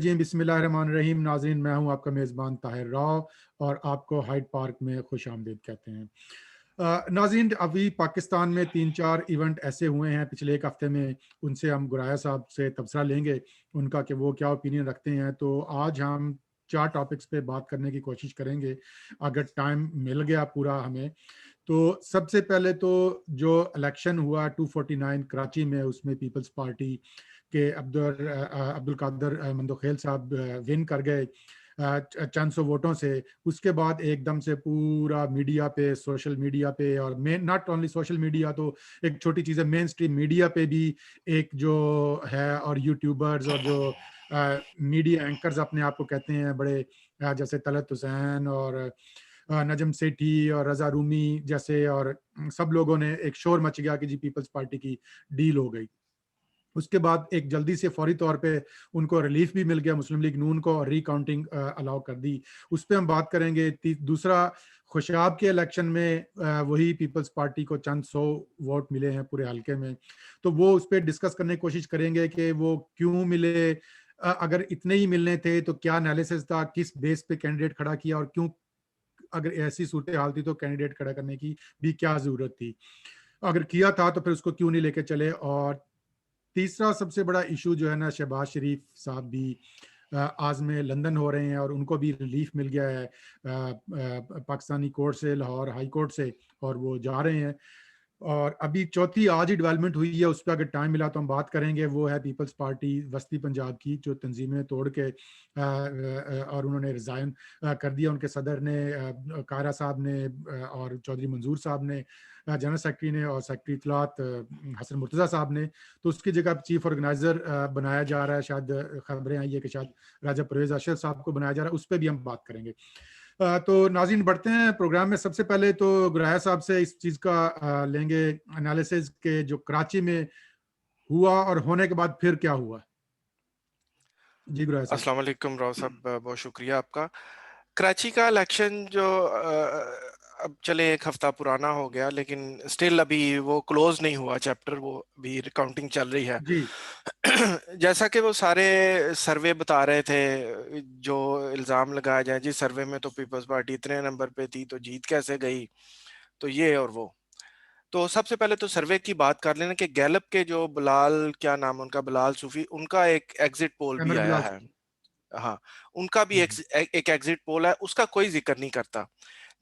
जी बिस्मिल्लाहिर्रहमानिर्रहीम। नाज़रीन, मैं हूं आपका मेज़बान ताहिर राव और आपको हाइड पार्क में खुश आमदीद कहते हैं। नाज़रीन, अभी पाकिस्तान में 3-4 इवेंट ऐसे हुए हैं पिछले एक हफ्ते में, उनसे हम गुराया साहब से तबसरा लेंगे उनका कि वो क्या ओपिनियन रखते हैं। तो आज हम 4 टॉपिक्स पे बात करने की कोशिश करेंगे, अगर टाइम मिल गया पूरा हमें। तो सबसे पहले तो जो इलेक्शन हुआ 249 कराची में, उसमें पीपल्स पार्टी के अब्दुल कादर मंदोखेल साहब विन कर गए चंद सौ वोटों से। उसके बाद एकदम से पूरा मीडिया पे, सोशल मीडिया पे, और main not only social media तो एक छोटी चीज़ है, मेन स्ट्रीम मीडिया पे भी एक जो है, और यूट्यूबर्स और जो मीडिया एंकर्स अपने आप को कहते हैं बड़े, जैसे तलत हुसैन और नजम सेठी और रजा रूमी जैसे, और सब लोगों ने एक शोर मच गया कि जी पीपल्स पार्टी की डील हो गई। उसके बाद एक जल्दी से फौरी तौर पे उनको रिलीफ भी मिल गया मुस्लिम लीग नून को, और रिकाउंटिंग अलाउ कर दी। उस पर हम बात करेंगे। दूसरा, खुशाब के इलेक्शन में वही पीपल्स पार्टी को चंद सौ वोट मिले हैं पूरे हलके में, तो वो उस पर डिस्कस करने की कोशिश करेंगे कि वो क्यों मिले, अगर इतने ही मिलने थे तो क्या एनालिसिस था, किस बेस पे कैंडिडेट खड़ा किया, और क्यों, अगर ऐसी सूरत हाल थी तो कैंडिडेट खड़ा करने की भी क्या जरूरत थी, अगर किया था तो फिर उसको क्यों नहीं लेके चले। और तीसरा सबसे बड़ा इशू जो है ना, शहबाज शरीफ साहब भी आज में लंदन हो रहे हैं और उनको भी रिलीफ मिल गया है पाकिस्तानी कोर्ट से, लाहौर हाई कोर्ट से, और वो जा रहे हैं। और अभी चौथी आज ही डेवलपमेंट हुई है, उस पर अगर टाइम मिला तो हम बात करेंगे। वो है पीपल्स पार्टी वस्ती पंजाब की, जो तंजीमें तोड़ के और उन्होंने रिजाइन कर दिया। उनके सदर ने, कायरा साहब ने, और चौधरी मंजूर साहब ने, जनरल सेक्रेटरी ने, और सेक्रेटरी इतलात हसन मुर्तज़ा साहब ने। तो उसकी जगह चीफ ऑर्गेनाइजर बनाया जा रहा है, शायद खबरें आई है कि शायद राजा परवेज अशरफ साहब को बनाया जा रहा है। उस पर भी हम बात करेंगे। तो नाज़रीन, बढ़ते हैं प्रोग्राम में। सबसे पहले तो गुराया साहब से इस चीज़ का लेंगे एनालिसिस के जो कराची में हुआ और होने के बाद फिर क्या हुआ। जी गुराया साहब। अस्सलाम वालेकुम राव साहब, बहुत शुक्रिया आपका। कराची का इलेक्शन जो अब चले एक हफ्ता पुराना हो गया, लेकिन स्टिल अभी वो क्लोज नहीं हुआ चैप्टर, वो भी रिकाउंटिंग चल रही है। जी जैसा कि वो सारे सर्वे बता रहे थे, जो इल्जाम लगाया जाए जी सर्वे में तो पीपल्स पार्टी इतने नंबर पे थी तो जीत कैसे गई, तो ये और वो। तो सबसे पहले तो सर्वे की बात कर लेना कि गैलप के जो बिलाल, क्या नाम है उनका, बिलाल सूफी, उनका एक एग्जिट पोल भी अमर आया बिलाल है। साहब। हाँ, उनका भी एक एग्जिट पोल है, उसका कोई जिक्र नहीं करता,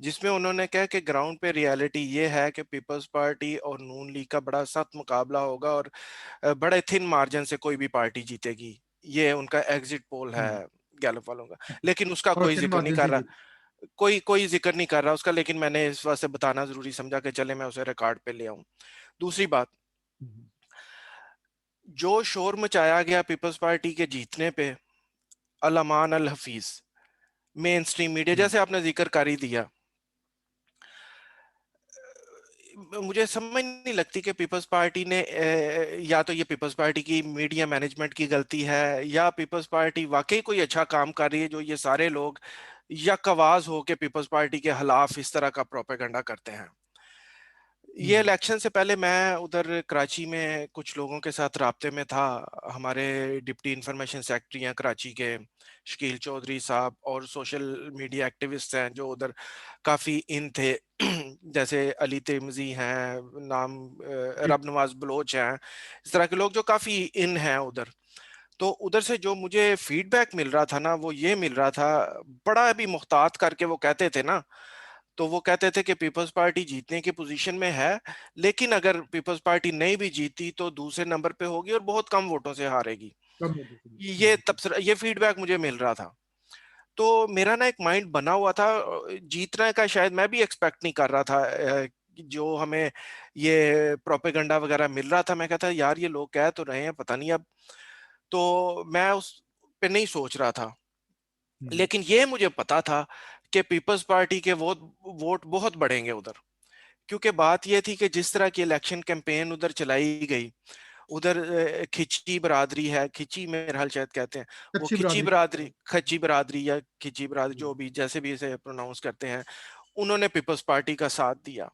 जिसमें उन्होंने कहा कि ग्राउंड पे रियलिटी ये है कि पीपल्स पार्टी और नून लीग का बड़ा सख्त मुकाबला होगा और बड़े थिन मार्जिन से कोई भी पार्टी जीतेगी। ये उनका एग्जिट पोल है गैलप वालों का, लेकिन उसका और कोई थिन जिक्र नहीं मार्जिन कर से रहा। जीत। कोई कोई जिक्र नहीं कर रहा उसका, लेकिन मैंने इस वास्ते बताना जरूरी समझा कि चले मैं उसे रिकॉर्ड पे ले आऊं। दूसरी बात, जो शोर मचाया गया पीपल्स पार्टी के जीतने पे, अल अमान अल हफीज, मेन स्ट्रीम मीडिया, जैसे आपने जिक्र कर ही दिया, मुझे समझ नहीं लगती कि पीपल्स पार्टी ने या तो ये पीपल्स पार्टी की मीडिया मैनेजमेंट की गलती है, या पीपल्स पार्टी वाकई कोई अच्छा काम कर रही है जो ये सारे लोग या कवाज हो के पीपल्स पार्टी के खिलाफ इस तरह का प्रोपेगेंडा करते हैं। ये इलेक्शन से पहले मैं उधर कराची में कुछ लोगों के साथ राब्ते में था। हमारे डिप्टी इंफॉर्मेशन सेक्रेटरी हैं कराची के, शकील चौधरी साहब, और सोशल मीडिया एक्टिविस्ट हैं जो उधर काफ़ी इन थे जैसे अली तिरमिजी हैं, नाम जी रब नवाज बलोच हैं, इस तरह के लोग जो काफ़ी इन हैं उधर। तो उधर से जो मुझे फीडबैक मिल रहा था ना, वो ये मिल रहा था, बड़ा भी मुख्तात करके वो कहते थे ना, तो वो कहते थे कि पीपल्स पार्टी जीतने की पोजीशन में है, लेकिन अगर पीपल्स पार्टी नहीं भी जीती तो दूसरे नंबर पे होगी और बहुत कम वोटों से हारेगी। कम हो गई। ये तबसरा, ये फीडबैक मुझे मिल रहा था। तो मेरा ना एक माइंड बना हुआ था, जीतने का शायद मैं भी एक्सपेक्ट नहीं कर रहा था। जो हमें ये प्रोपेगेंडा वगैरह मिल रहा था, मैं कहता यार ये लोग कह तो रहे हैं, पता नहीं अब। तो मैं उस पे नहीं सोच रहा था, लेकिन ये मुझे पता था कि पीपल्स पार्टी के वोट वोट बहुत बढ़ेंगे उधर, क्योंकि बात यह थी कि जिस तरह की इलेक्शन कैंपेन उधर चलाई गई, उधर खिची बरादरी है, खिची मेरे हाल शायद कहते हैं, वो अच्छी खिची बरादरी। बरादरी, खच्ची बरादरी या खिची बरादरी, जो भी जैसे भी इसे प्रोनाउंस करते हैं, उन्होंने पीपल्स पार्टी का साथ दिया।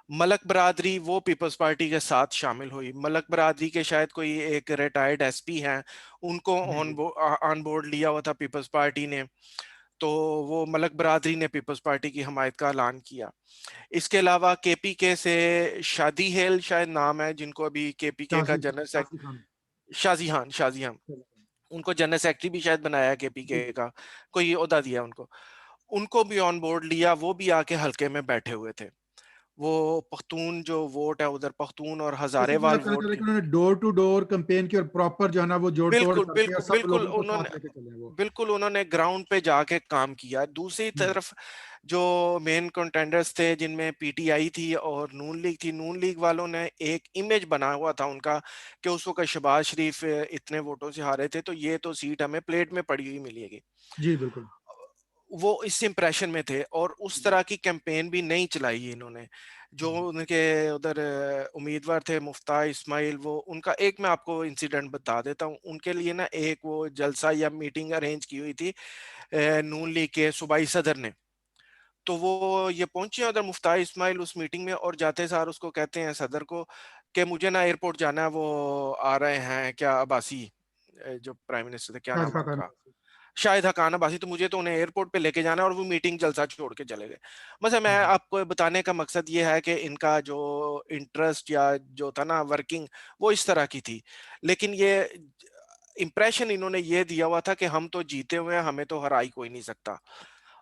मलक बरादरी वो पीपल्स पार्टी के साथ शामिल हुई। मलक बरादरी के शायद कोई एक रिटायर्ड एसपी हैं, उनको जी जी। ऑन बोर्ड लिया हुआ था पीपल्स पार्टी ने। तो वो मलक बरादरी ने पीपल्स पार्टी की हमायत का ऐलान किया। इसके अलावा केपीके से शादी हेल शायद नाम है, जिनको अभी केपीके का जनरल शाजी खान। शाजीहान उनको जनरल सेक्रेटरी भी शायद बनाया है जी केपीके जी। का, कोई ओहदा दिया उनको। उनको भी ऑन बोर्ड लिया, वो भी आके हल्के में बैठे हुए थे। वो पख्तून जो वोट है उधर, पख्तून और जैसे कि हजारेवाल आप कहना चाह वोट रहे हैं के, कि उन्होंने डोर टू डोर कैंपेन की और प्रॉपर जो है ना वो जोड़ तोड़ बिल्कुल करके और बिल्कुल सब बिल्कुल लोगों को उन्होंने साथ लेके चले हैं वो। बिल्कुल उन्होंने ग्राउंड पे जाके काम किया। दूसरी हम्म, तरफ जो मेन कंटेंडर्स थे, जिनमें पीटीआई थी और नून लीग थी, नून लीग वालों ने एक इमेज बना हुआ था उनका कि उस वक्त शहबाज शरीफ इतने वोटों से हारे थे, तो ये तो सीट हमें प्लेट में पड़ी हुई मिलेगी। जी बिल्कुल। वो इस इंप्रेशन में थे और उस हम्म, तरह की कैंपेन भी नहीं चलाई इन्होंने। जो हम्म, उनके उधर उम्मीदवार थे मुफ्ता इस्माइल, वो उनका एक मैं आपको इंसिडेंट बता देता हूँ। उनके लिए ना एक वो जलसा या मीटिंग अरेंज की हुई थी नून लीग के सूबाई सदर ने। तो वो ये पहुंचे उधर मुफ्ता इस्माइल उस मीटिंग में, और जाते सार उसको कहते हैं सदर को कि मुझे ना एयरपोर्ट जाना है, वो आ रहे हैं क्या अब्बासी, जो प्राइम मिनिस्टर थे, क्या शाहिद नाम है खान। उनका, शायद हकान अब्बासी, तो मुझे तो उन्हें एयरपोर्ट पे लेके जाना है, और वो मीटिंग जलसा छोड़ के चले गए। बस मैं हम्म, आपको बताने का मकसद ये है कि इनका जो इंटरेस्ट या जो था ना वर्किंग, वो इस तरह की थी। लेकिन ये इंप्रेशन इन्होंने ये दिया हुआ था कि हम तो जीते हुए हैं, हमें तो हरा ही कोई नहीं सकता।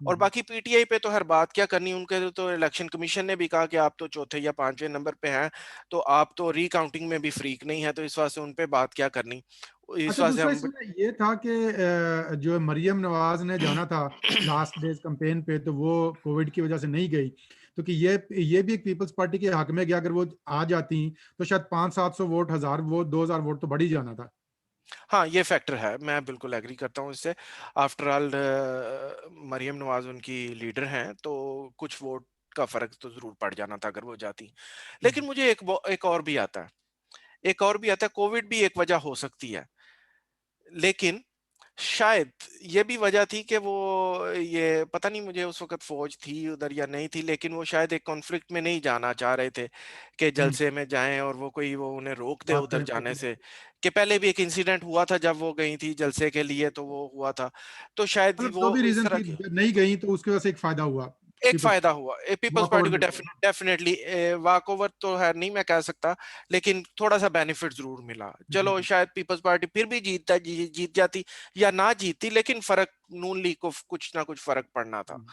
और हम्म। बाकी पीटीआई पे तो हर बात क्या करनी, उनके तो इलेक्शन कमीशन ने भी कहा कि आप तो चौथे या पांचवें नंबर पे हैं, तो आप तो रिकाउंटिंग में भी फ्रीक नहीं है, तो इस वास्ते उन पे बात क्या करनी, इस अच्छा वास्ते दूसरा हम इसमें ये था कि जो मरियम नवाज ने जाना था लास्ट डेज कैंपेन पे तो वो कोविड की वजह से नहीं गई। तो कि ये भी एक पीपल्स पार्टी के हक में गया, अगर वो आ जाती तो शायद 500-700 वोट, 1000 वोट, 2000 वोट तो बढ़ ही जाना था। हाँ, ये फैक्टर है, मैं बिल्कुल एग्री करता हूँ इससे। आफ्टर ऑल मरियम नवाज उनकी लीडर हैं, तो कुछ वोट का फर्क तो जरूर पड़ जाना था अगर वो जाती। लेकिन हम्म, मुझे एक और भी आता है, एक और भी आता है, कोविड भी एक वजह हो सकती है। लेकिन शायद ये भी वजह थी कि वो, ये पता नहीं मुझे उस वक्त फौज थी उधर या नहीं थी, लेकिन वो शायद एक कॉन्फ्लिक्ट में नहीं जाना चाह रहे थे कि हम्म। जलसे में जाएं और वो कोई वो उन्हें रोक दे बात उधर करें जाने तो से। कि पहले भी एक इंसिडेंट हुआ था जब वो गई थी जलसे के लिए, तो वो हुआ था। तो शायद मतलब जो वो भी इस रीजन तरह थी की नहीं गई तो उसकी वजह से एक फायदा हुआ एक पीपल्स फायदा पार्टी हुआ पीपल्स वॉक ओवर पार्टी को। मिल गया। डेफिनेटली वॉक ओवर तो है नहीं मैं कह सकता, लेकिन थोड़ा सा बेनिफिट जरूर मिला। जी चलो जी। शायद पीपल्स पार्टी फिर भी जीत जाती या ना जीतती, लेकिन फर्क नून लीग को कुछ ना कुछ फर्क पड़ना था। हम्म।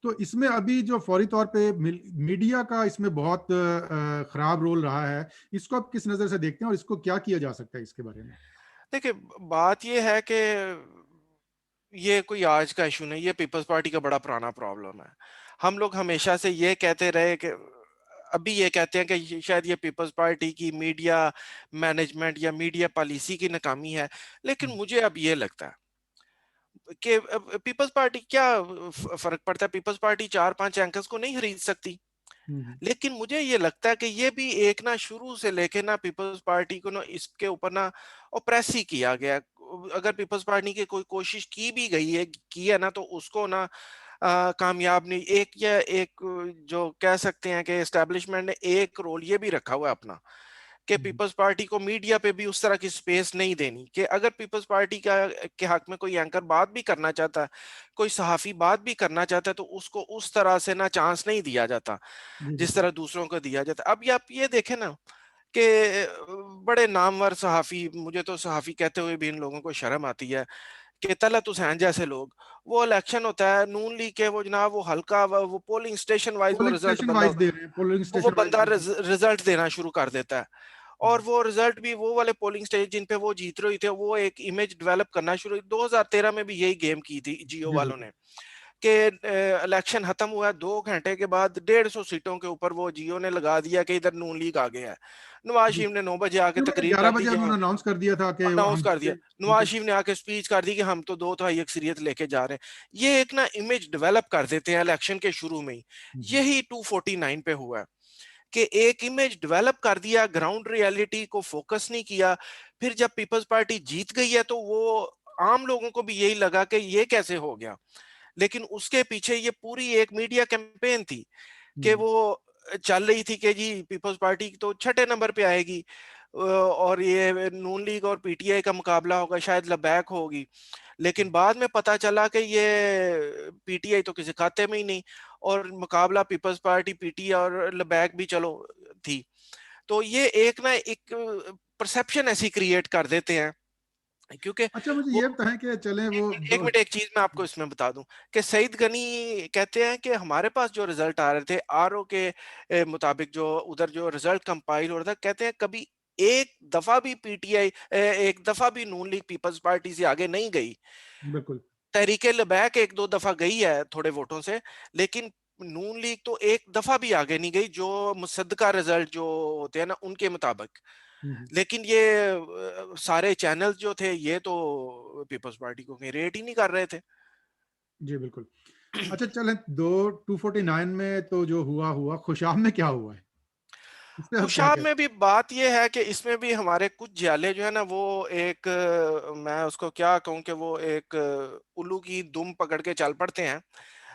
तो इसमें अभी जो फौरी तौर पे मीडिया का इसमें बहुत खराब रोल रहा है, इसको आप किस नजर से देखते हैं और इसको क्या किया जा सकता है इसके बारे में? देखिए, बात ये है कि ये कोई आज का इशू नहीं, ये पीपल्स पार्टी का बड़ा पुराना प्रॉब्लम है। हम लोग हमेशा से ये कहते रहे कि, अभी ये कहते हैं कि शायद ये पीपल्स पार्टी की मीडिया मैनेजमेंट या मीडिया पॉलिसी की नाकामी है। लेकिन हम्म, मुझे अब ये लगता है कि पीपल्स पार्टी क्या फर्क पड़ता है, पीपल्स पार्टी चार पांच एंकर्स को नहीं खरीद सकती। हम्म, लेकिन मुझे ये लगता है कि ये भी एक ना शुरू से लेके ना पीपल्स पार्टी को ना इसके ऊपर ना ओप्रेस ही किया गया है। अगर पीपल्स पार्टी की कोई कोशिश की भी गई है, की है ना, तो उसको ना कामयाब नहीं। एक या एक जो कह सकते हैं कि एस्टेब्लिशमेंट ने एक रोल ये भी रखा हुआ है अपना, कि हम्म, पीपल्स पार्टी को मीडिया पे भी उस तरह की स्पेस नहीं देनी, कि अगर पीपल्स पार्टी का के हक में कोई एंकर बात भी करना चाहता है, कोई सहाफी बात भी करना चाहता है, तो उसको उस तरह से ना चांस नहीं दिया जाता जी जिस बिल्कुल। तरह दूसरों को दिया जाता है। अब ये आप ये देखें ना कि बड़े नामवर सहाफी, मुझे तो सहाफी कहते हुए भी इन लोगों को शर्म आती है, कि तलत हुसैन जैसे लोग, वो इलेक्शन होता है नून लीग के, वो जनाब वो हल्का वो पोलिंग स्टेशन वाइज वो पोलिंग रिजल्ट स्टेशन बंदा, वाइज दे रहे हैं, पोलिंग वो स्टेशन वाइज बंदा दे रहे रिजल्ट देना शुरू कर देता है। और हैं। वो रिजल्ट भी वो वाले पोलिंग स्टेशन जिन पे वो जीत रहे थे, वो एक इमेज डेवलप करना शुरू, 2013 में भी यही गेम की थी जियो जी वालों बिल्कुल। ने। कि इलेक्शन खत्म हुआ 2 घंटे के बाद 150 सीटों के ऊपर वो जियो ने लगा दिया कि इधर नून लीग आ गया है। नवाज जी शरीफ ने 9 बजे आके उन्होंने तकरीर कर 11 दी बजे कि हाँ, उन्होंने अनाउंस कर दिया था कि अनाउंस हम कर दिया, नवाज बिल्कुल। शरीफ ने आके स्पीच कर दी कि हम तो 2 तिहाई अक्सरियत लेके जा रहे हैं। ये एक ना इमेज डेवलप कर देते हैं इलेक्शन के शुरू में ही। हम्म, यही 249 पे हुआ है कि एक इमेज डेवलप कर दिया, ग्राउंड रियलिटी को फोकस नहीं किया। फिर जब पीपल्स पार्टी जीत गई है, तो वो आम लोगों को भी यही लगा कि ये कैसे हो गया। लेकिन उसके पीछे ये पूरी एक मीडिया कैंपेन थी कि हम्म, वो चल रही थी कि जी पीपल्स पार्टी तो छठे नंबर पे आएगी, और ये नून लीग और पीटीआई का मुकाबला होगा, शायद लबैक होगी। लेकिन बाद में पता चला कि ये पीटीआई तो किसी खाते में ही नहीं, और मुकाबला पीपल्स पार्टी पीटीआई और लबैक भी चलो थी। तो ये एक ना एक परसेप्शन ऐसी क्रिएट कर देते हैं, क्योंकि अच्छा, मुझे वो ये बताएं कि चलें एक वो मिनट एक दो। मिनट एक चीज मैं आपको इसमें बता दूं कि सईद गनी कहते हैं कि हमारे पास जो रिजल्ट आ रहे थे आरओ के मुताबिक, जो उधर जो रिजल्ट कंपाइल हो रहा था, कहते हैं कभी एक दफा भी पीटीआई, एक दफा भी नून लीग पीपल्स पार्टी से आगे नहीं गई। बिल्कुल। तहरीके लबैक एक दो दफा गई है थोड़े वोटों से, लेकिन नून लीग तो एक दफा भी आगे नहीं गई, जो मुसद्दका रिजल्ट जो होते हैं ना उनके मुताबिक। हम्म, लेकिन ये सारे चैनल्स जो थे ये तो पीपल्स पार्टी को कहीं रेट ही नहीं कर रहे थे। जी बिल्कुल। अच्छा चलें, दो 249 में तो जो हुआ हुआ, खुशाब में क्या हुआ है, इस पे आप क्या खुशाब कहते में भी बात यह है कि इसमें भी हमारे कुछ जियाले जो है ना, वो एक मैं उसको क्या कहूँ कि वो एक उल्लू की दुम पकड़ के चल पड़ते हैं, हैं?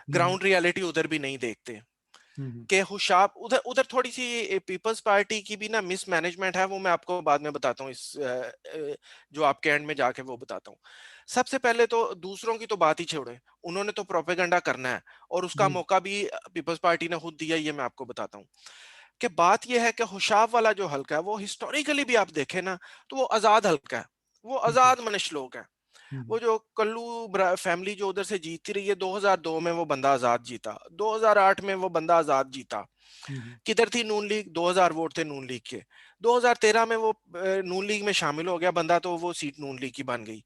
ग्राउंड रियलिटी उधर भी नहीं देखते। हम्म, के हुशाब उधर उधर थोड़ी सी पीपल्स पार्टी की भी ना मिसमैनेजमेंट है, वो मैं आपको बाद में बताता हूँ, इस जो आपके एंड में जाके वो बताता हूँ। सबसे पहले तो दूसरों की तो बात ही छोड़े, उन्होंने तो प्रोपेगेंडा करना है, और उसका जी मौका भी पीपल्स पार्टी ने खुद दिया, ये मैं आपको बताता हूँ। कि बात यह है कि हुशाब वाला जो हल्का है वो हिस्टोरिकली भी आप देखें ना, तो वो आजाद हल्का है, वो ठीक है। आजाद मनुष्य लोग हैं। हम्म, वो जो कल्लू फैमिली जो उधर से जीतती रही है, 2002 में वो बंदा आजाद जीता, 2008 में वो बंदा आजाद जीता। हम्म, किधर थी नून लीग? 2000 वोट थे नून लीग के। 2013 में वो नून लीग में शामिल हो गया बंदा, तो वो सीट नून लीग की बन गई।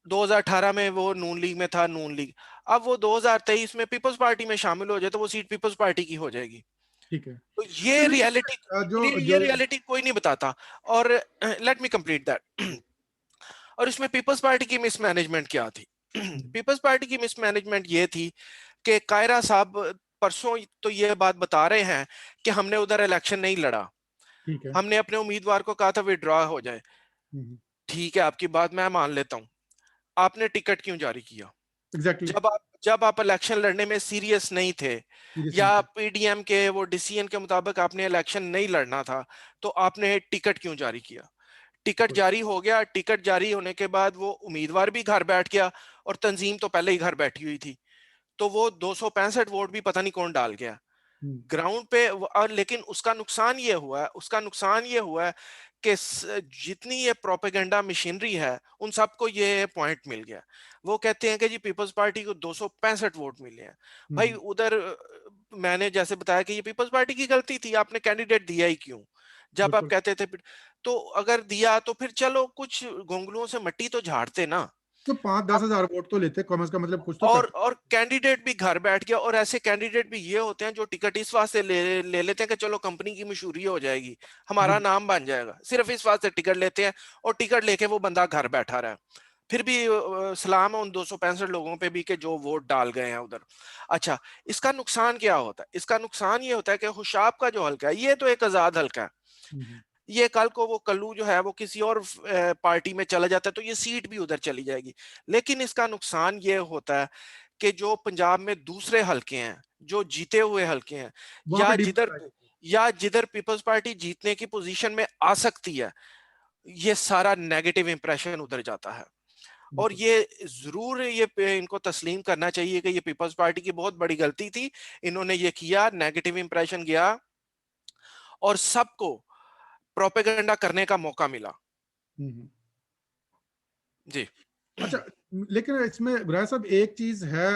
2018 में वो नून लीग में था, नून लीग। अब वो 2023 में पीपल्स पार्टी में शामिल हो जाए तो वो सीट पीपल्स पार्टी की हो जाएगी। ठीक है। तो अच्छा ये लेकिन रियलिटी, जो ये जो रियलिटी कोई नहीं बताता। और लेट मी कंप्लीट दैट। और इसमें पीपल्स पार्टी की मिसमैनेजमेंट क्या थी? पीपल्स पार्टी की मिसमैनेजमेंट ये थी कि कायरा साहब परसों तो ये बात बता रहे हैं कि हमने उधर इलेक्शन नहीं लड़ा, ठीक है। हमने अपने उम्मीदवार को कहा था विड्रॉ हो जाए। हम्म, ठीक है, आपकी बात मैं मान लेता हूं, आपने टिकट क्यों जारी किया? एग्जैक्टली। जब आप इलेक्शन लड़ने में सीरियस नहीं थे, सीरियस नहीं या थे। पीडीएम के वो डिसीजन के मुताबिक आपने इलेक्शन नहीं लड़ना था, तो आपने टिकट क्यों जारी किया? टिकट बिल्कुल। जारी हो गया, टिकट जारी होने के बाद वो उम्मीदवार भी घर बैठ गया, और तंजीम तो पहले ही घर बैठी हुई थी, तो वो 265 वोट भी पता नहीं कौन डाल गया हम्म, ग्राउंड पे। और लेकिन उसका नुकसान ये हुआ है कि जितनी ये प्रोपेगेंडा मशीनरी है उन सबको ये पॉइंट मिल गया। वो कहते हैं कि जी पीपल्स पार्टी को 265 वोट मिले हैं। भाई हम्म, उधर मैंने जैसे बताया कि ये पीपल्स पार्टी की गलती थी, आपने कैंडिडेट दिया ही क्यों? जब आप बिल्कुल। कहते थे तो अगर दिया तो फिर चलो कुछ गोंगलुओं से मट्टी तो झाड़ते ना। तो 5-10 हजार वोट तो लेते कम से कम, मतलब कुछ तो करते। और कैंडिडेट भी घर बैठ गया, और ऐसे कैंडिडेट भी ये होते हैं जो टिकट इस वास्ते ले लेते हैं कि चलो कंपनी की मशहूरी हो जाएगी, हमारा जी नाम बन जाएगा, सिर्फ इस वास्ते टिकट लेते हैं, और टिकट लेके वो बंदा घर बैठा रहा है। फिर भी सलाम है उन 265 लोगों पे भी कि जो वोट डाल गए हैं उधर। अच्छा, इसका नुकसान क्या होता है? इसका नुकसान ये होता है कि खुशाब का जो हल्का है ये तो एक आजाद हल्का है, हम्म, ये कल को वो कल्लू जो है वो किसी और पार्टी में चला जाता है तो ये सीट भी उधर चली जाएगी। लेकिन इसका नुकसान ये होता है कि जो पंजाब में दूसरे हलके हैं, जो जीते हुए हल्के हैं, वहां पे या जिधर डिमांड है। जिधर पीपल्स पार्टी जीतने की पोजीशन में आ सकती है, ये सारा नेगेटिव इंप्रेशन उधर जाता है। और बिल्कुल। ये जरूर इनको तस्लीम करना चाहिए कि ये पीपल्स पार्टी की बहुत बड़ी गलती थी, इन्होंने ये किया, नेगेटिव इंप्रेशन गया, और सबको प्रोपेगेंडा करने का मौका मिला। हम्म। जी। अच्छा, लेकिन इसमें गुराया साहब एक चीज है,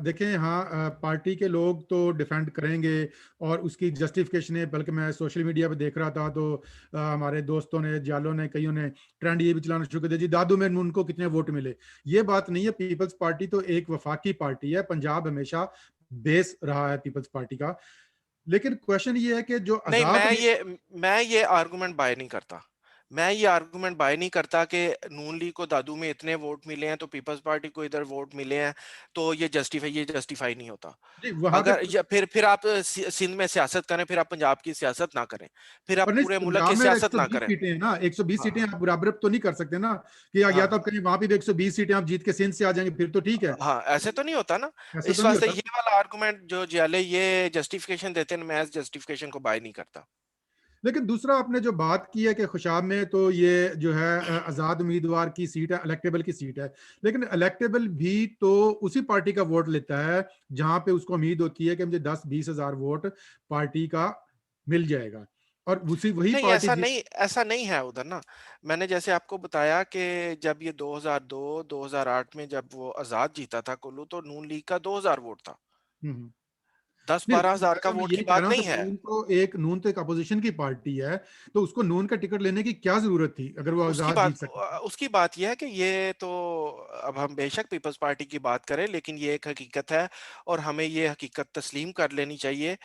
देखें यहाँ पार्टी के लोग तो डिफेंड करेंगे और उसकी जस्टिफिकेशन है, बल्कि मैं सोशल मीडिया पे देख रहा था तो हमारे दोस्तों ने, जालों ने, कईयों ने ट्रेंड ये भी चलाना शुरू कर दिया, जी दादू में उनको कितने वोट मिले। ये बात नहीं है, पीपल्स पार्टी तो एक वफाकी पार्टी है, पंजाब हमेशा बेस रहा है पीपल्स पार्टी का। लेकिन क्वेश्चन ये है कि जो नहीं, आजाद में। मैं ये आर्गुमेंट बाय नहीं करता। मैं ये आर्गुमेंट बाय नहीं करता कि नून लीग को दादू में इतने वोट मिले हैं तो पीपल्स पार्टी को इधर वोट मिले हैं, तो ये जस्टिफाई नहीं होता। जी, वहां अगर तक। या फिर आप सिंध में सियासत करें, फिर आप पंजाब की सियासत ना करें, फिर आप पर नहीं, पूरे मुल्क की पंजाब में सियासत ना 120 करें। सीटें हैं ना, 120 सीटें हाँ, आप बराबर तो नहीं कर सकते ना, कि या तो आप हाँ, कहीं वहां पे भी 120 सीटें आप जीत के सिंध से आ जाएंगे, फिर तो ठीक है। हाँ, ऐसे तो नहीं होता ना। ऐसे तो इस नहीं वास्ते होता। ये वाला आर्गुमेंट जो जियाले ये जस्टिफिकेशन देते हैं, मैं इस जस्टिफिकेशन को बाय नहीं करता। लेकिन दूसरा आपने जो बात की है कि खुशाब में तो ये जो है आज़ाद उम्मीदवार की सीट है, इलेक्टेबल की सीट है, लेकिन इलेक्टेबल भी तो उसी पार्टी का वोट लेता है जहां पे उसको उम्मीद होती है कि मुझे 10-20 हज़ार वोट पार्टी का मिल जाएगा, और उसी वही नहीं, पार्टी जीत। ऐसा नहीं है उधर ना। मैंने जैसे आपको बताया कि जब ये 2002 2008 में जब वो आजाद जीता था कुल्लू, तो नून लीग का 2000 वोट था। हम्म। दस नहीं, बारह लेकिन हजार भाई का साहब मैं वोट यही की कह बात रहा हूँ कि नहीं है। नून तो एक अपोजिशन की पार्टी है, तो उसको नून का टिकट लेने की क्या जरूरत थी अगर वो आजाद जीत सके तो? उसकी बात यह है कि ये तो, अब हम बेशक पीपल्स पार्टी की बात करें, लेकिन ये एक हकीकत है और हमें ये हकीकत तस्लीम कर लेनी चाहिए।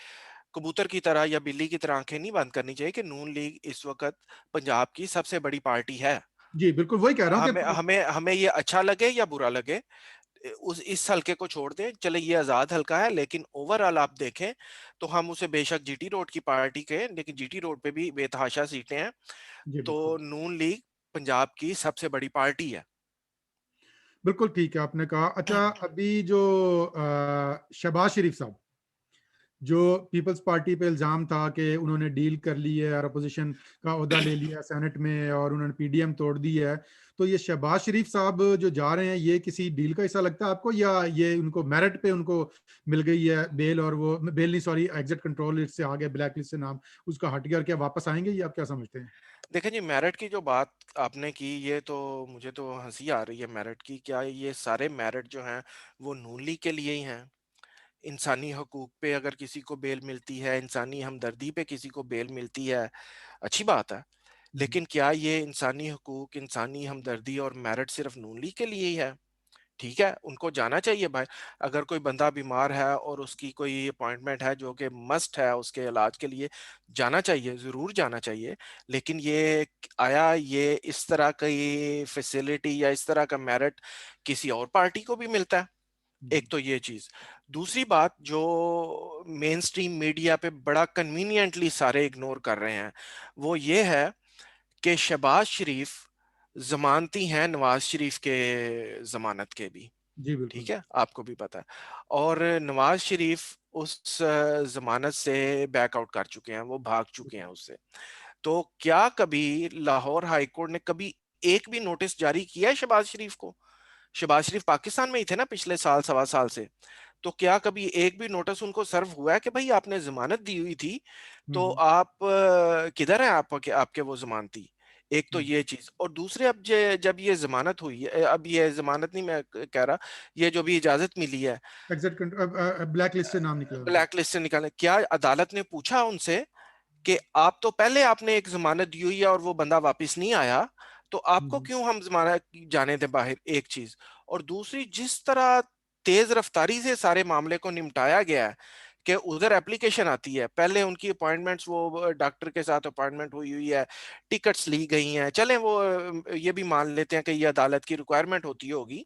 कबूतर की तरह या बिल्ली की तरह आंखें नहीं बंद करनी चाहिए कि नून लीग इस वक्त पंजाब की सबसे बड़ी पार्टी है। जी बिल्कुल वही कह रहा हूँ हमें कि हमें हमें ये अच्छा लगे या बुरा लगे, उस इस हलके को छोड़ दें, चले ये आजाद हलका है, लेकिन ओवरऑल आप देखें तो हम उसे बेशक जीटी रोड की पार्टी के, लेकिन जीटी रोड पे भी बेतहाशा सीटें हैं। जी तो बिल्कुल। नून लीग पंजाब की सबसे बड़ी पार्टी है। बिल्कुल ठीक है आपने कहा। अच्छा, अभी जो शहबाज शरीफ साहब, जो पीपल्स पार्टी पे इल्जाम था कि उन्होंने डील कर ली है और अपोजिशन का ओहदा ले लिया सेनेट में और उन्होंने पीडीएम तोड़ दी है, तो ये शहबाज शरीफ साहब जो जा रहे हैं, ये किसी डील का हिस्सा लगता है आपको, या ये उनको मेरिट पे उनको मिल गई है बेल, और वो बेल नहीं, सॉरी, एग्जिट कंट्रोल लिस्ट से आ गया, ब्लैक लिस्ट से नाम उसका हट गया, और क्या वापस आएंगे, ये आप क्या समझते हैं? देखें जी, मेरिट की जो बात आपने की, ये तो मुझे तो हंसी आ रही है मेरिट की। क्या ये सारे मेरिट जो हैं वो नून लीग के लिए ही हैं? इंसानी हकूक पे अगर किसी को बेल मिलती है, इंसानी हमदर्दी पे किसी को बेल मिलती है, अच्छी बात है। हम्म। लेकिन क्या ये इंसानी हकूक, इंसानी हमदर्दी और मेरिट सिर्फ नून लीग के लिए ही है? ठीक है, उनको जाना चाहिए भाई। अगर कोई बंदा बीमार है और उसकी कोई अपॉइंटमेंट है जो कि मस्ट है उसके इलाज के लिए, जाना चाहिए, जरूर जाना चाहिए। लेकिन ये आया ये इस तरह की फैसिलिटी या इस तरह का मेरिट किसी और पार्टी को भी मिलता है? हम्म। एक तो ये चीज। दूसरी बात जो मेन स्ट्रीम मीडिया पे बड़ा कन्वीनियंटली सारे इग्नोर कर रहे हैं, वो ये है कि शहबाज शरीफ जमानती हैं नवाज शरीफ के जमानत के भी। जी ठीक बिल्कुल। है, आपको भी पता है। और नवाज शरीफ उस जमानत से बैकआउट कर चुके हैं, वो भाग चुके हैं उससे। तो क्या कभी लाहौर हाई कोर्ट ने कभी एक भी नोटिस जारी किया है शहबाज शरीफ को? शहबाज शरीफ पाकिस्तान में ही थे ना पिछले साल सवा साल से। तो क्या कभी एक भी नोटिस उनको सर्व हुआ है कि भाई आपने जमानत दी हुई थी, तो हम्म। आप किधर है आपके आपके वो जमानती? एक तो हम्म। ये चीज। और दूसरे, अब जब ये जमानत हुई है, अब ये जमानत नहीं मैं कह रहा, ये जो भी इजाजत मिली है एग्जिट कंट्रोल, ब्लैक लिस्ट से नाम निकला उनका। ब्लैक लिस्ट से निकालने, क्या अदालत ने पूछा उनसे कि आप तो पहले आपने एक जमानत दी हुई है और वो बंदा वापस नहीं आया, तो आपको हम्म। क्यों हम जमानत जाने दें बाहर? एक चीज। और दूसरी, जिस तरह तेज रफ्तारी से सारे मामले को निपटाया गया है कि उधर एप्लीकेशन आती है, पहले उनकी अपॉइंटमेंट्स, वो डॉक्टर के साथ अपॉइंटमेंट हुई हुई है, टिकट्स ली गई हैं, चलें वो ये भी मान लेते हैं कि ये अदालत की रिक्वायरमेंट होती होगी।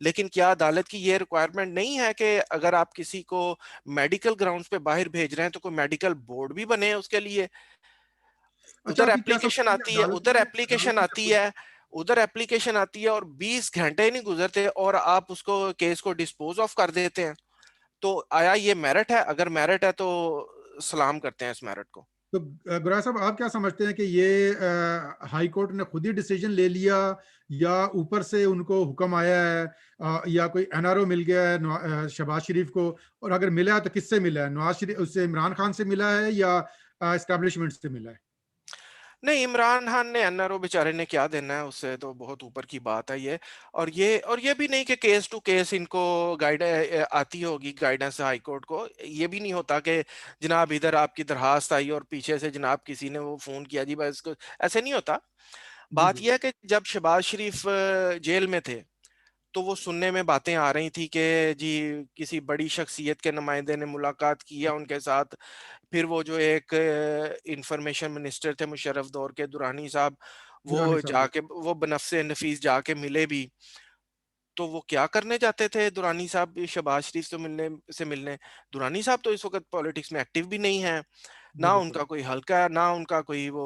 लेकिन क्या अदालत की ये रिक्वायरमेंट नहीं है कि अगर आप किसी को मेडिकल ग्राउंड्स पे बाहर भेज रहे हैं तो कोई मेडिकल बोर्ड भी बने उसके लिए? अच्छा, उधर अभी क्या एप्लीकेशन समझते हैं, आती है, अदालत ने आपको? उधर एप्लीकेशन आती है और 20 घंटे नहीं गुजरते और आप उसको केस को डिस्पोज ऑफ कर देते हैं। तो आया ये मेरिट है? अगर मेरिट है तो सलाम करते हैं इस मेरिट को। तो गुरा साहब, आप क्या समझते हैं कि ये हाई कोर्ट ने खुद ही डिसीजन ले लिया, या ऊपर से उनको हुक्म आया है, या कोई एनआरओ मिल गया है शहबाज शरीफ को, और अगर मिला है तो किससे मिला है, नवाज शरीफ उससे, इमरान खान से मिला है, या एस्टेब्लिशमेंट से मिला है? नहीं, इमरान खान ने, एनआरओ बेचारे ने क्या देना है, उससे तो बहुत ऊपर की बात है ये। और ये भी नहीं कि केस टू केस इनको गाइड आती होगी गाइडेंस हाई कोर्ट को। ये भी नहीं होता कि जनाब इधर आपकी दरखास्त आई और पीछे से जनाब किसी ने वो फोन किया जी बस इसको, ऐसे नहीं होता। जी बात जी। यह है कि जब शहबाज शरीफ जेल में थे, तो वो सुनने में बातें आ रही थी कि जी किसी बड़ी शख्सियत के नुमाइंदे ने मुलाकात की है उनके साथ। फिर वो जो एक इंफॉर्मेशन मिनिस्टर थे मुशर्रफ दौर के, दुरानी साहब, दुरानी वो साहब भी। जाके वो बनफ्से नफीस जाके मिले भी, तो वो क्या करने जाते थे दुरानी साहब भी शहबाज शरीफ से मिलने। दुरानी साहब तो इस वक्त पॉलिटिक्स में एक्टिव भी नहीं है, जी ना बिल्कुल। उनका कोई हल्का है, ना उनका कोई वो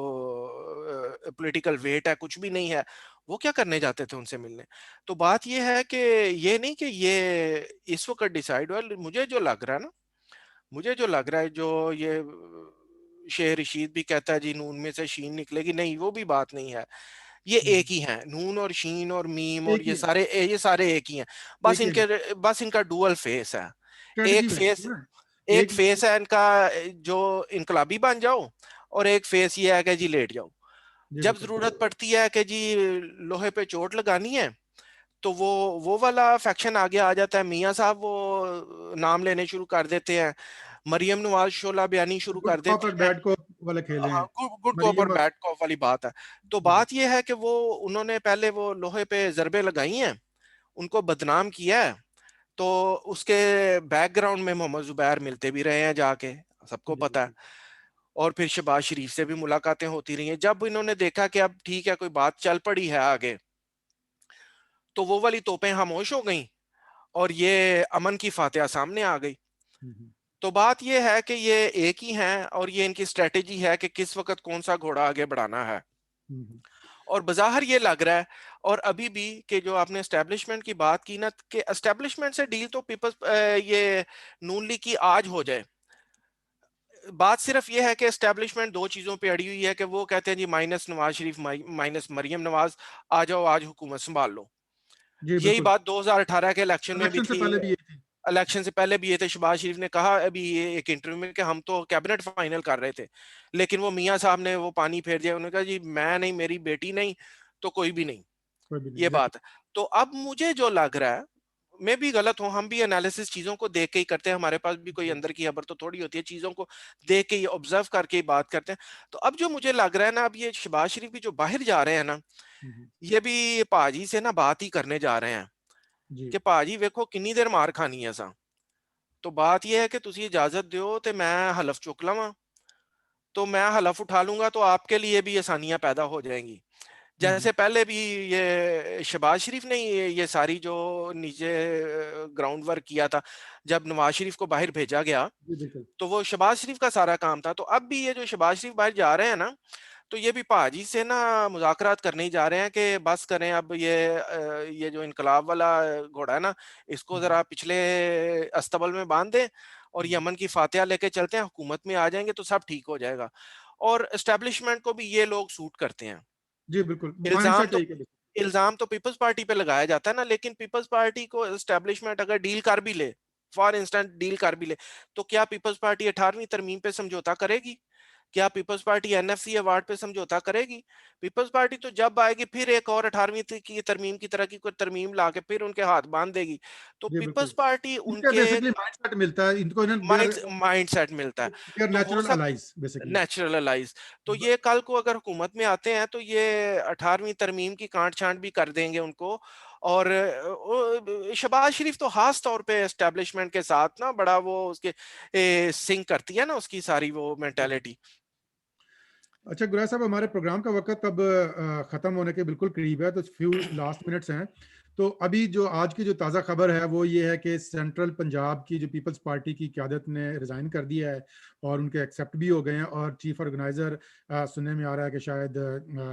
पॉलिटिकल वेट है, कुछ भी नहीं है। वो क्या करने जाते थे उनसे मिलने? तो बात ये है कि ये नहीं कि ये इस वक्त डिसाइड हुआ। मुझे जो लग रहा है ना, मुझे जो लग रहा है, जो ये शेर रशीद भी कहता है जी नून में से शीन निकलेगी, नहीं वो भी बात नहीं है। ये हम्म, एक ही हैं, नून और शीन और मीम और एक ही है, ये सारे एक ही हैं। बस एक ही है, बस इनका डुअल फेस है। स्ट्रेटजी एक है फेस ना। एक एक फेस है इनका, जो इनकलाबी बन जाओ, और एक फेस ये है कि जी लेट जाओ। जी जब बिल्कुल। जरूरत पड़ती है कि जी लोहे पे चोट लगानी है, तो वो वाला फैक्शन आगे आ जाता है। मियां साहब वो नाम लेने शुरू कर देते हैं, मरियम नवाज शोला बयानी शुरू गुड कर कॉप देती और हैं। बैड कॉप वाले खेले हाँ, हैं। गुड कॉप और मरियम और बैड कॉप वाली बात है। तो जी बात यह है कि वो उन्होंने पहले वो लोहे पे जरबे लगाई हैं, उनको बदनाम किया है। तो उसके बैकग्राउंड में मोहम्मद जुबैर मिलते भी रहे हैं जाके, सबको जी पता है। बिल्कुल। और फिर शहबाज शरीफ से भी मुलाकातें होती रही हैं। जब इन्होंने देखा कि अब ठीक है, कोई बात चल पड़ी है आगे, तो वो वाली तोपें खामोश हो गई और ये अमन की फातिहा सामने आ गई। हम्म, तो बात ये है कि ये एक ही हैं, और ये इनकी स्ट्रेटेजी है कि किस वक्त कौन सा घोड़ा आगे बढ़ाना है। हम्म, और बाहर ये लग रहा है, और अभी भी कि जो आपने एस्टेब्लिशमेंट की बात की ना, कि एस्टेब्लिशमेंट से डील तो पीपल्स ये नून लीग की आज हो जाए। बात सिर्फ ये है कि एस्टेब्लिशमेंट दो चीजों पे अड़ी हुई है, कि वो कहते हैं जी माइनस नवाज शरीफ माइनस मरियम नवाज, आ जाओ आज हुकूमत संभाल लो। जी यही बिल्कुल। बात 2018 के इलेक्शन में भी इलेक्शन से थी। पहले भी ये थी। इलेक्शन से पहले भी ये थे, शहबाज शरीफ ने कहा अभी ये एक इंटरव्यू में कि हम तो कैबिनेट फाइनल कर रहे थे, लेकिन वो मियां साहब ने वो पानी फेर दिया। उन्होंने कहा जी मैं नहीं, मेरी बेटी नहीं, तो कोई भी नहीं। कोई भी नहीं, ये एग्जैक्टली। बात है। तो अब मुझे जो लग रहा है, मैं भी गलत हूं, हम भी एनालिसिस चीजों को देख के ही करते हैं, हमारे पास भी कोई अंदर की खबर तो थोड़ी होती है, चीजों को देख के ही ऑब्जर्व करके ही बात करते हैं। तो अब जो मुझे लग रहा है ना, अब ये शहबाज शरीफ भी जो बाहर जा रहे हैं ना, ये भी पाजी से ना बात ही करने जा रहे हैं जी कि पाजी वेखो किन्नी देर मार खानी है सा। तो बात यह है कि तुसी इजाजत दो तो मैं हलफ चुक लवां, तो मैं हलफ उठा लूंगा, तो आपके लिए भी आसानियां पैदा हो जाएंगी। हम्म, जैसे पहले भी ये शहबाज शरीफ ने ये सारी जो नीचे ग्राउंड वर्क किया था, जब नवाज शरीफ को बाहर भेजा गया, जी बिल्कुल। तो वो शहबाज शरीफ का सारा काम था। तो अब भी ये जो शहबाज शरीफ बाहर जा रहे हैं ना, तो ये भी पाजी से ना मुज़ाकरात करने ही जा रहे हैं कि बस करें अब ये जो इनकलाब वाला घोड़ा है ना, इसको हम्म, जरा पिछले अस्तबल में बांध दें, और हम्म, यमन की फातिहा लेके चलते हैं, हुकूमत में आ जाएंगे तो सब ठीक हो जाएगा। और एस्टेब्लिशमेंट को भी ये लोग सूट करते हैं। जी बिल्कुल, इल्जाम माइंडसेट तो यही है। इल्जाम तो पीपल्स पार्टी पे लगाया जाता है ना, लेकिन पीपल्स पार्टी को एस्टेब्लिशमेंट अगर डील कर भी ले, फॉर इंस्टेंट डील कर भी ले, तो क्या पीपल्स पार्टी 18वीं तरमीम पे समझौता करेगी? क्या पीपल्स पार्टी एनएफसी अवार्ड पे समझौता करेगी? पीपल्स पार्टी तो जब आएगी फिर एक और 18वीं की तरमीम की तरह की कोई तरमीम ला के फिर उनके हाथ बांध देगी। तो जी पीपल्स बिल्कुल। पार्टी इनका उनके बेसिकली माइंडसेट मिलता है इनको ना, माइंड माइंड सेट मिलता है। दे आर तो हो नेचुरल सक अलाइज बेसिकली। नेचुरलाइज। तो ये कल को अगर हुकूमत में आते हैं, तो ये 18वीं तरमीम की काट छांट भी कर देंगे उनको। और शहबाज शरीफ तो खास तौर पे एस्टेब्लिशमेंट के साथ ना बड़ा वो उसके सिंक करती है ना, उसकी सारी वो मेंटेलिटी। अच्छा गुरा साहब, हमारे प्रोग्राम का वक्त अब खत्म होने के बिल्कुल करीब है, तो फ्यू लास्ट मिनट्स हैं। तो अभी जो आज की जो ताज़ा खबर है वो ये है कि सेंट्रल पंजाब की जो पीपल्स पार्टी की क़यादत ने रिज़ाइन कर दिया है और उनके एक्सेप्ट भी हो गए हैं, और चीफ ऑर्गेनाइजर सुनने में आ रहा है कि शायद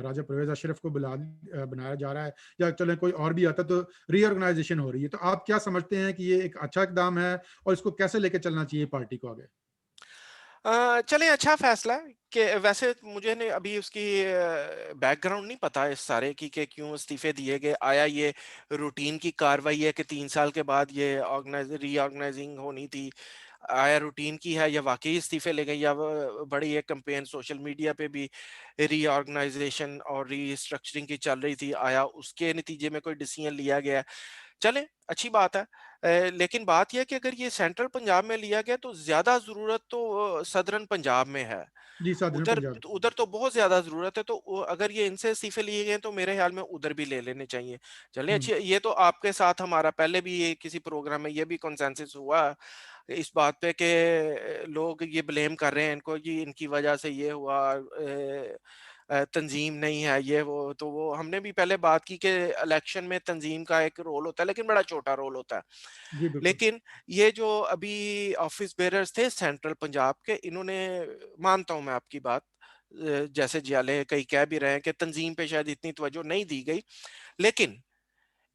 राजा परवेज अशरफ को बनाया जा रहा है, या चले कोई और भी आता तो रीऑर्गेनाइजेशन हो रही है। तो आप क्या समझते हैं कि ये एक अच्छा इकदाम है और इसको कैसे लेके चलना चाहिए पार्टी को आगे? चलें, अच्छा फैसला है। कि वैसे मुझे ने अभी उसकी बैकग्राउंड नहीं पता इस सारे की कि क्यों इस्तीफे दिए गए। आया ये रूटीन की कार्रवाई है कि 3 साल के बाद ये रीऑर्गेनाइजिंग होनी थी? आया रूटीन की है, या वाकई इस्तीफे ले गए, या बड़ी एक कंपेन सोशल मीडिया पे भी रीऑर्गेनाइजेशन और रीस्ट्रक्चरिंग की चल रही थी, आया उसके नतीजे में कोई डिसीजन लिया गया? चले, अच्छी बात है। लेकिन बात यह है कि अगर ये सेंट्रल पंजाब में लिया गया, तो ज्यादा जरूरत तो सदर्न पंजाब में है। जी साधन उधर पंजाब। उधर तो बहुत ज्यादा जरूरत है। तो अगर ये इनसे इस्तीफे लिए गए, तो मेरे ख्याल में उधर भी ले लेने चाहिए। चलिए, हम्म, अच्छी, ये तो आपके साथ हमारा पहले भी ये किसी प्रोग्राम में ये भी कंसेंसस हुआ इस बात पे कि लोग ये ब्लेम कर रहे हैं इनको, जी इनकी वजह से ये हुआ। तंजीम नहीं है ये वो, तो वो हमने भी पहले बात की कि इलेक्शन में तंजीम का एक रोल होता है, लेकिन बड़ा छोटा रोल होता है। जी बिल्कुल। लेकिन ये जो अभी ऑफिस बेरर्स थे सेंट्रल पंजाब के, इन्होंने, मानता हूं मैं आपकी बात, जैसे जियाले कई कह भी रहे हैं कि तंजीम पे शायद इतनी तवज्जो नहीं दी गई, लेकिन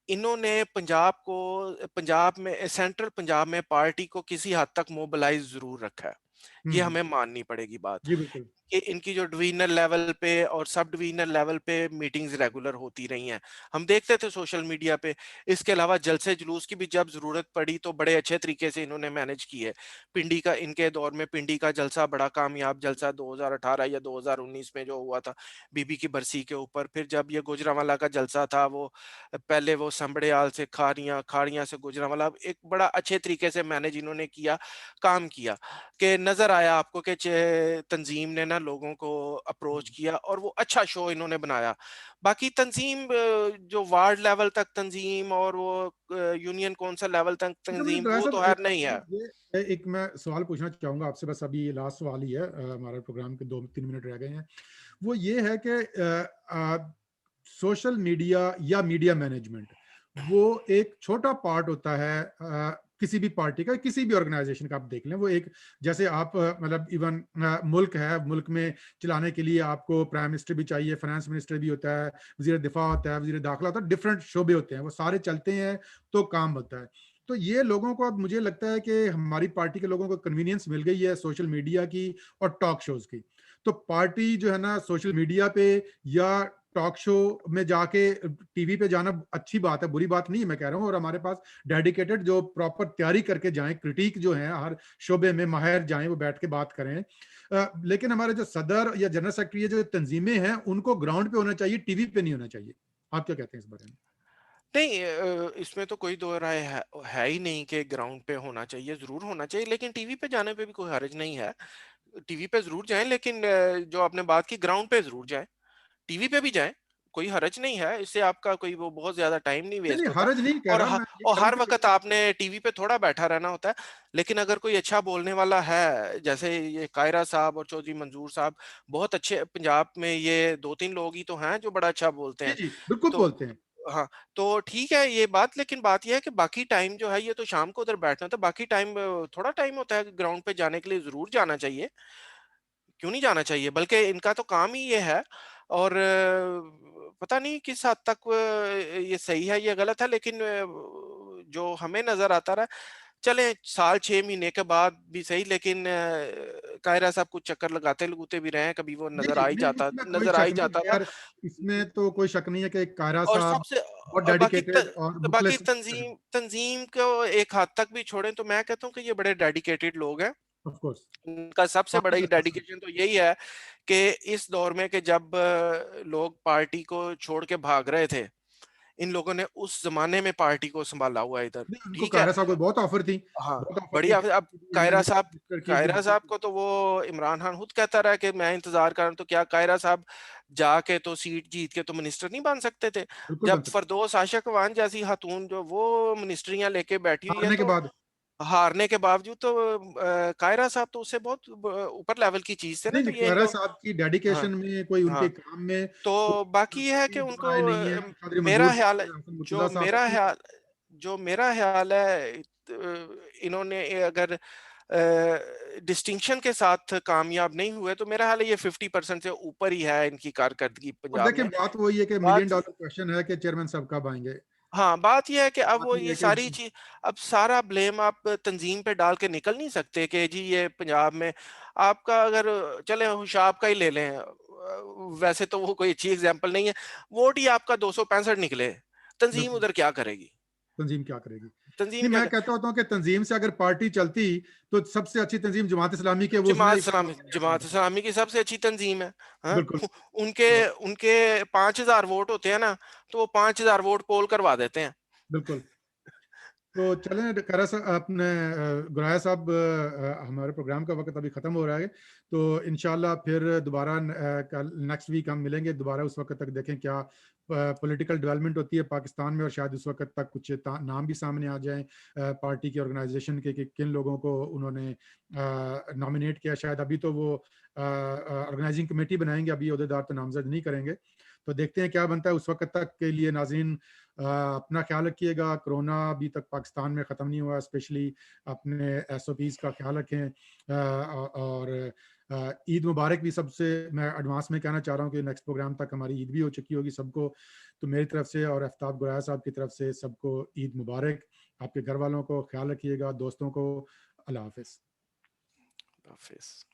इन्होंने पंजाब में, सेंट्रल पंजाब में पार्टी को किसी हद तक मोबिलाइज जरूर रखा है। ये हम्म। हमें माननी पड़ेगी बात, जी बिल्कुल। कि इनकी जो डिवीजनल लेवल पे और सब डिवीजनल लेवल पे मीटिंग्स रेगुलर होती रही हैं। हम देखते थे सोशल मीडिया पे। इसके अलावा जलसे जुलूस की भी जब जरूरत पड़ी तो बड़े अच्छे तरीके से इन्होंने मैनेज की है। पिंडी का, इनके दौर में पिंडी का जलसा बड़ा कामयाब जलसा 2018 या 2019 में जो हुआ था बीबी की बरसी के ऊपर। फिर जब ये गुजरांवाला का जलसा था, वो पहले वो संबड़ियाल से खारियां, खारियां से गुजरांवाला, एक बड़ा अच्छे तरीके से मैनेज इन्होंने किया, काम किया, कि नजर आया आपको कि तंजीम ने ना लोगों को अप्रोच किया और वो अच्छा शो इन्होंने बनाया। बाकी तंजीम, जो वार्ड लेवल तक तंजीम और वो यूनियन कौंसिल लेवल तक अच्छा मुझे तंजीम, ड्राई वो साहब तो खैर नहीं है। एक मैं सवाल पूछना चाहूंगा आपसे, बस अभी लास्ट सवाल ही है, हमारे प्रोग्राम के 2-3 मिनट रह गए हैं। वो ये है कि सोशल मीडिया या मीडिया मैनेजमेंट वो एक छोटा पार्ट होता है किसी भी पार्टी का, किसी भी ऑर्गेनाइजेशन का। आप देख लें, वो एक, जैसे आप मतलब इवन मुल्क है, मुल्क में चलाने के लिए आपको प्राइम मिनिस्टर भी चाहिए, फाइनेंस मिनिस्टर भी होता है, वजीर दिफा होता है, वजीर दाखिला होता है, डिफरेंट शोबे होते हैं, वो सारे चलते हैं तो काम होता है। तो ये लोगों को, अब मुझे लगता है कि हमारी पार्टी के लोगों को कन्वीनियंस मिल गई है सोशल मीडिया की और टॉक शोज की। तो पार्टी जो है ना, सोशल मीडिया पे या टॉक शो में जाके, टीवी पे जाना अच्छी बात है, बुरी बात नहीं है मैं कह रहा हूँ, और हमारे पास डेडिकेटेड जो प्रॉपर तैयारी करके जाएं, क्रिटिक जो है हर शोबे में माहिर जाएं, वो बैठ के बात करें। लेकिन हमारे जो सदर या जनरल सेक्रेटरी जो तंजीमें हैं, उनको ग्राउंड पे होना चाहिए, टीवी पे नहीं होना चाहिए। आप क्या कहते हैं इस बारे में? नहीं, इसमें तो कोई दो राय है ही नहीं कि ग्राउंड पे होना चाहिए, जरूर होना चाहिए, लेकिन टीवी पे जाने पे भी कोई हर्ज नहीं है। टीवी पे जरूर जाएं, लेकिन जो आपने बात की, ग्राउंड पे जरूर जाएं, टीवी पे भी जाएं, कोई हरज नहीं है। इससे आपका कोई वो बहुत ज्यादा टाइम नहीं नहीं वेस्ट नहीं, होता। हरज नहीं कह और रहा मैं, ये और कह रहा हर हूँ कि वक्त आपने टीवी पे थोड़ा बैठा रहना होता है। लेकिन अगर कोई अच्छा बोलने वाला है, जैसे ये कायरा साहब और चौधरी मंजूर साहब, बहुत अच्छे, पंजाब में ये दो तीन लोग ही तो हैं जो बड़ा अच्छा बोलते जी हैं। जी बिल्कुल तो बोलते हैं। हाँ, तो ठीक है ये बात, लेकिन बात यह है कि बाकी टाइम जो है, ये तो शाम को उधर बैठना था, बाकी टाइम थोड़ा टाइम होता है ग्राउंड पे जाने के लिए, जरूर जाना चाहिए। क्यों नहीं जाना चाहिए? बल्कि इनका तो काम ही ये है। और पता नहीं किस हद तक ये सही है, ये गलत है, लेकिन जो हमें नज़र आता रहा, चलें साल 6 महीने के बाद भी सही, लेकिन कायरा साहब कुछ चक्कर लगाते-लगूते भी रहे हैं, कभी वो जी जी, नहीं इसमें कोई नज़र आ शक ही नहीं जाता था। खैर, इसमें तो कोई शक नहीं है कि कायरा और साहब सबसे बहुत और डेडिकेटेड और बाकी मुखलिस हैं। तंज़ीम को एक हद तक भी छोड़ें, तो मैं कहता हूँ कि ये बड़े डेडिकेटेड लोग हैं। Of course. उनका सबसे बड़ा ही डेडिकेशन तो यही है कि इस दौर में, कि जब लोग पार्टी को छोड़ के भाग रहे थे, इन लोगों ने उस जमाने में पार्टी को संभाला हुआ है इधर। नहीं, उनको ठीक है। कायरा साहब को बहुत ऑफर थी, हाँ, बहुत ऑफर थी बढ़िया। अब टीआरपी की, एमएलए मिनिस्टर की, कायरा बिल्कुल साहब को तो वो इमरान खान खुद कहता रहा कि मैं इंतजार कर रहा हूं, तो क्या कायरा साहब जाके तो सीट जीत के तो मिनिस्टर नहीं बन सकते थे? बिल्कुल बन जब सकते। फरदौस आशा अवान जैसी खातून जो वो मिनिस्ट्रियां लेके बैठी हुई है, हारने के तो बाद। हारने के बावजूद तो कायरा साहब तो उससे बहुत ऊपर लेवल की चीज थे ना, नहीं तो नहीं, ये इन कायरा लोग। साहब की हाँ, डेडिकेशन में, कोई उनके हाँ। काम में तो बाकी ये है कि कोई उनको, राय नहीं है। चौधरी मेरा मंजूर ख्याल साहब है, या हसन जो मुर्तजा साहब मेरा अपनी। ख्याल जो मेरा ख्याल है, इन्होंने अगर डिस्टिंक्शन के साथ कामयाब नहीं हुए, तो मेरा ख्याल है ये 50% से ऊपर ही है इनकी कारकर्दगी और पंजाब देखिए में। बात वही है कि मिलियन बात डॉलर क्वेश्चन है कि चेयरमैन साहब कब आएंगे। हाँ, बात ये है कि अब बात वो ये ये है कि सारी चीज, अब सारा ब्लेम आप तंजीम पे डाल के निकल नहीं सकते कि जी ये पंजाब में आपका, अगर चले हुशाब का ही ले लें, वैसे तो वो कोई अच्छी एग्जांपल नहीं है। वोट ही आपका 265 निकले, तंजीम बिल्कुल। उधर क्या करेगी? तंजीम क्या करेगी? तंजीम नहीं, क्या मैं कर... कहता होता हूँ कि तंजीम से अगर पार्टी चलती तो सबसे अच्छी तंजीम जमात इस्लामी की है, वो उसने जमात इस्लामी की सबसे अच्छी तंजीम है। हाँ? बिल्कुल। उनके उनके 5,000 वोट होते हैं ना, तो वो 5,000 वोट पोल करवा देते हैं। बिल्कुल। तो चलें करा साहब, अपने गुराया साहब, हमारे प्रोग्राम का वक्त अभी ख़त्म हो रहा है, तो इंशाल्लाह फिर दोबारा कल नेक्स्ट वीक हम मिलेंगे दोबारा। उस वक्त तक देखें क्या पॉलिटिकल डेवलपमेंट होती है पाकिस्तान में, और शायद उस वक्त तक कुछ नाम भी सामने आ जाएं पार्टी की ऑर्गेनाइजेशन के कि किन लोगों को उन्होंने नॉमिनेट किया। शायद अभी तो वो ऑर्गेनाइजिंग कमेटी बनाएंगे, अभी अहदेदार तो नामजद नहीं करेंगे। तो देखते हैं क्या बनता है। उस वक्त तक के लिए नाज़रीन अपना ख्याल रखिएगा। कोरोना अभी तक पाकिस्तान में ख़त्म नहीं हुआ, स्पेशली अपने SOPs का ख्याल रखें। और ईद मुबारक भी सबसे मैं एडवांस में कहना चाह रहा हूँ कि नेक्स्ट प्रोग्राम तक हमारी ईद भी हो चुकी होगी सबको। तो मेरी तरफ से और आफ्ताब गुराया साहब की तरफ से सबको ईद मुबारक। आपके घर वालों को ख्याल रखिएगा, दोस्तों को। अल्लाह हाफिज़। हाफिज।